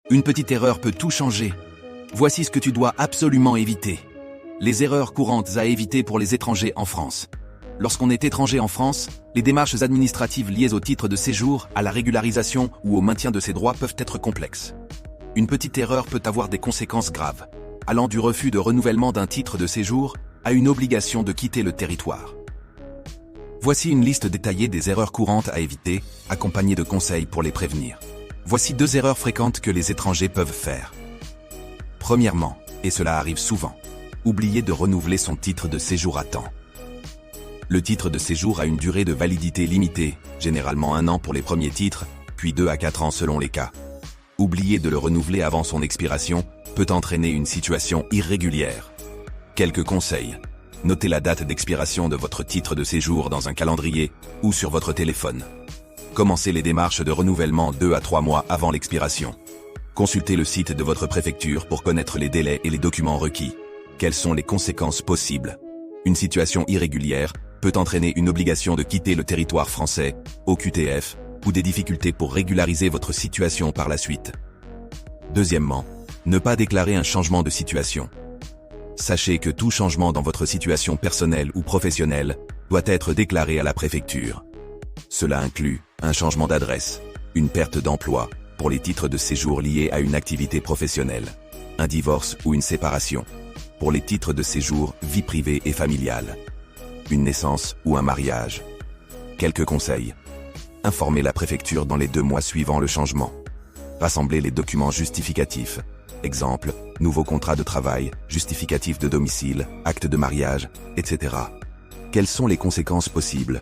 Une petite erreur peut tout changer. Voici ce que tu dois absolument éviter. Les erreurs courantes à éviter pour les étrangers en France. Lorsqu'on est étranger en France, les démarches administratives liées au titre de séjour, à la régularisation ou au maintien de ses droits peuvent être complexes. Une petite erreur peut avoir des conséquences graves, allant du refus de renouvellement d'un titre de séjour à une obligation de quitter le territoire. Voici une liste détaillée des erreurs courantes à éviter, accompagnée de conseils pour les prévenir. Voici 2 erreurs fréquentes que les étrangers peuvent faire. Premièrement, et cela arrive souvent, oublier de renouveler son titre de séjour à temps. Le titre de séjour a une durée de validité limitée, généralement 1 an pour les premiers titres, puis 2 à 4 ans selon les cas. Oublier de le renouveler avant son expiration peut entraîner une situation irrégulière. Quelques conseils. Notez la date d'expiration de votre titre de séjour dans un calendrier ou sur votre téléphone. Commencez les démarches de renouvellement 2 à 3 mois avant l'expiration. Consultez le site de votre préfecture pour connaître les délais et les documents requis. Quelles sont les conséquences possibles? Une situation irrégulière peut entraîner une obligation de quitter le territoire français, OQTF, ou des difficultés pour régulariser votre situation par la suite. Deuxièmement, ne pas déclarer un changement de situation. Sachez que tout changement dans votre situation personnelle ou professionnelle doit être déclaré à la préfecture. Cela inclut un changement d'adresse, une perte d'emploi, pour les titres de séjour liés à une activité professionnelle, un divorce ou une séparation, pour les titres de séjour vie privée et familiale, une naissance ou un mariage. Quelques conseils. Informez la préfecture dans les 2 mois suivant le changement. Rassemblez les documents justificatifs. Exemple, nouveau contrat de travail, justificatif de domicile, acte de mariage, etc. Quelles sont les conséquences possibles?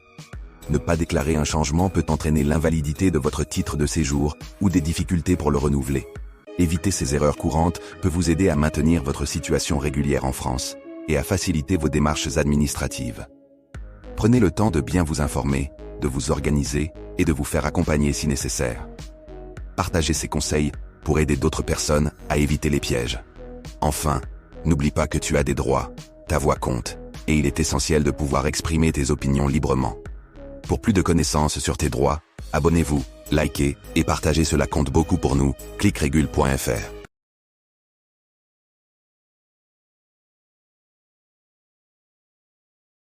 Ne pas déclarer un changement peut entraîner l'invalidité de votre titre de séjour ou des difficultés pour le renouveler. Éviter ces erreurs courantes peut vous aider à maintenir votre situation régulière en France et à faciliter vos démarches administratives. Prenez le temps de bien vous informer, de vous organiser et de vous faire accompagner si nécessaire. Partagez ces conseils pour aider d'autres personnes à éviter les pièges. Enfin, n'oublie pas que tu as des droits, ta voix compte, et il est essentiel de pouvoir exprimer tes opinions librement. Pour plus de connaissances sur tes droits, abonnez-vous, likez et partagez, cela compte beaucoup pour nous. cliqueregule.fr